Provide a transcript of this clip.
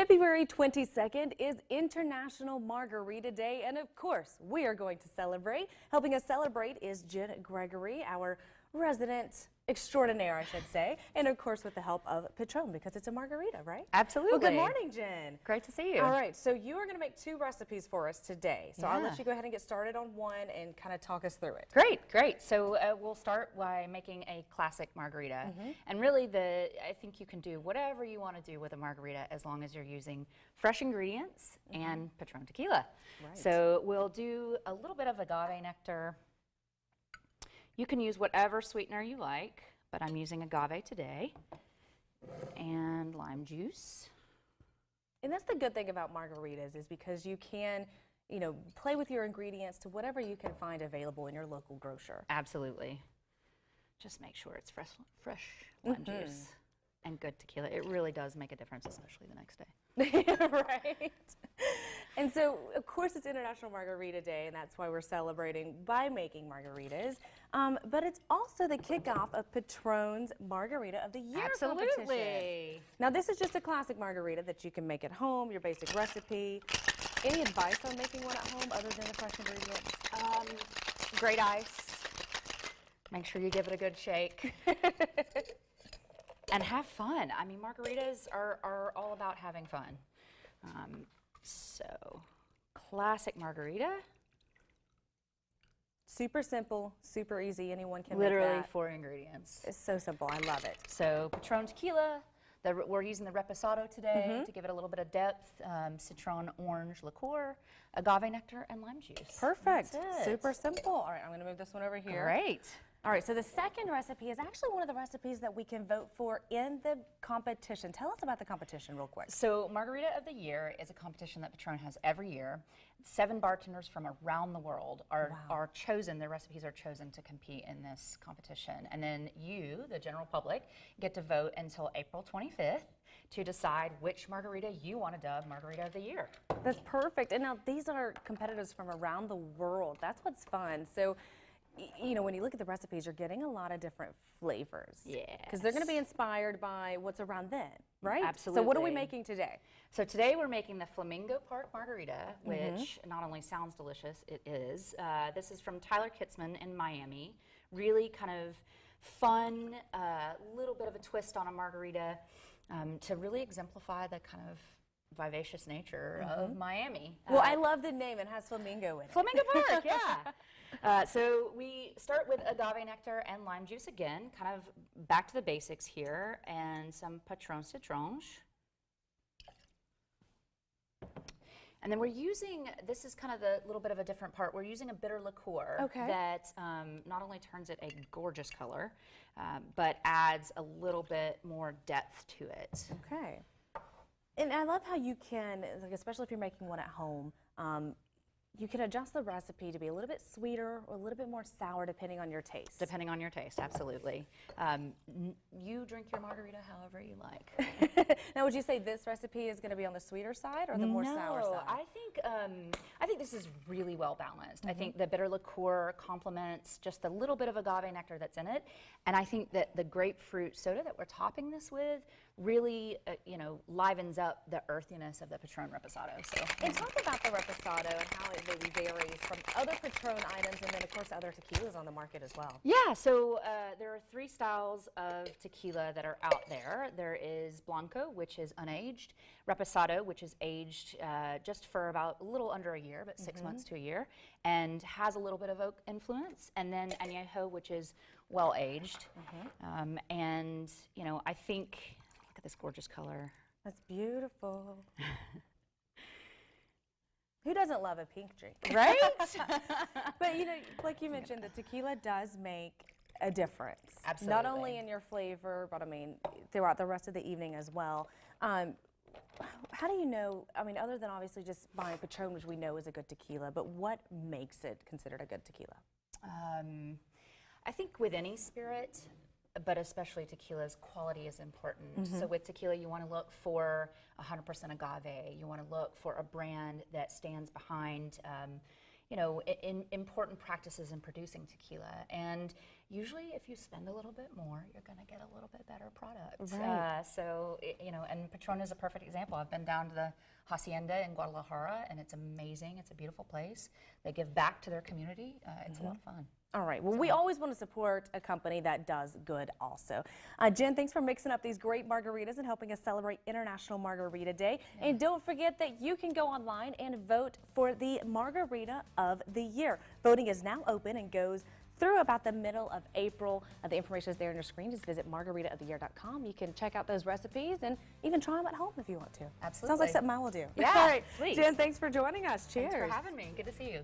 February 22nd is International Margarita Day, and of course, we are going to celebrate. Helping us celebrate is Jen Gregory, our resident extraordinaire, I should say, and of course with the help of Patron, because it's a margarita, right? Absolutely. Well, good morning, Jen. Great to see you. All right, so you are going to make two recipes for us today. So I'll Yeah. let you go ahead and get started on one and kind of talk us through it. Great. So we'll start by making a classic margarita. And really, I think you can do whatever you want to do with a margarita as long as you're using fresh ingredients and Patron tequila. Right. So we'll do a little bit of agave nectar. You can use whatever sweetener you like, but I'm using agave today. And lime juice. And that's the good thing about margaritas, is because you can, play with your ingredients to whatever you can find available in your local grocer. Absolutely. Just make sure it's fresh lime juice and good tequila. It really does make a difference, especially the next day. Right. And so, of course, it's International Margarita Day, and that's why we're celebrating by making margaritas. But it's also the kickoff of Patron's Margarita of the Year competition. Absolutely. Now, this is just a classic margarita that you can make at home, your basic recipe. Any advice on making one at home other than the fresh ingredients? Great ice. Make sure you give it a good shake. And have fun. I mean, margaritas are all about having fun. So, classic margarita. Super simple, super easy. Anyone can Literally make that. 4 ingredients. It's so simple. I love it. So, Patron tequila. We're using the reposado today to give it a little bit of depth. Citron orange liqueur, agave nectar, and lime juice. Perfect. That's it. Super simple. All right, I'm going to move this one over here. Great. All right, so the second recipe is actually one of the recipes that we can vote for in the competition. Tell us about the competition real quick. So Margarita of the Year is a competition that Patron has every year. 7 bartenders from around the world are chosen, their recipes are chosen to compete in this competition. And then you, the general public, get to vote until April 25th to decide which margarita you want to dub Margarita of the Year. That's perfect. And now these are competitors from around the world. That's what's fun. So, when you look at the recipes, you're getting a lot of different flavors. Yes. Because they're going to be inspired by what's around then, right? Absolutely. So what are we making today? So today we're making the Flamingo Park Margarita, which not only sounds delicious, it is. This is from Tyler Kitzman in Miami. Really kind of fun, little bit of a twist on a margarita to really exemplify the kind of vivacious nature of Miami. Well, I love the name. It has flamingo in it. Flamingo Park, yeah. So we start with agave nectar and lime juice again, kind of back to the basics here, and some Patron citronge. And then we're using, this is kind of the little bit of a different part, we're using a bitter liqueur that not only turns it a gorgeous color, but adds a little bit more depth to it. Okay. And I love how you can, like, especially if you're making one at home, you can adjust the recipe to be a little bit sweeter or a little bit more sour depending on your taste. Depending on your taste, absolutely. You drink your margarita however you like. Now, would you say this recipe is going to be on the sweeter side or the more sour side? I think this is really well balanced. I think the bitter liqueur complements just the little bit of agave nectar that's in it, and I think that the grapefruit soda that we're topping this with really, livens up the earthiness of the Patron reposado. So, and talk about the reposado and how it really varies from other Patron items, and then of course other tequilas on the market as well. Yeah, so there are 3 styles of tequila that are out there. There is Blanco, which is unaged, Reposado, which is aged just for about a little under a year, but 6 months to a year, and has a little bit of oak influence, and then Añejo, which is well aged. And I think, look at this gorgeous color. That's beautiful. Who doesn't love a pink drink? Right? But like you mentioned, the tequila does make a difference. Absolutely. Not only in your flavor, but throughout the rest of the evening as well. How do you know, other than obviously just buying Patron, which we know is a good tequila, but what makes it considered a good tequila? I think with any spirit, but especially tequila's quality is important. So with tequila, you want to look for 100% agave. You want to look for a brand that stands behind, important practices in producing tequila. And usually if you spend a little bit more, you're going to get a little bit better product. Right. And Patron is a perfect example. I've been down to the Hacienda in Guadalajara, and it's amazing. It's a beautiful place. They give back to their community. It's a lot of fun. All right. Well, we always want to support a company that does good also. Jen, thanks for mixing up these great margaritas and helping us celebrate International Margarita Day. Yeah. And don't forget that you can go online and vote for the Margarita of the Year. Voting is now open and goes through about the middle of April. The information is there on your screen. Just visit margaritaoftheyear.com. You can check out those recipes and even try them at home if you want to. Absolutely. Sounds like something I will do. Yeah, All right. please. Jen, thanks for joining us. Cheers. Thanks for having me. Good to see you.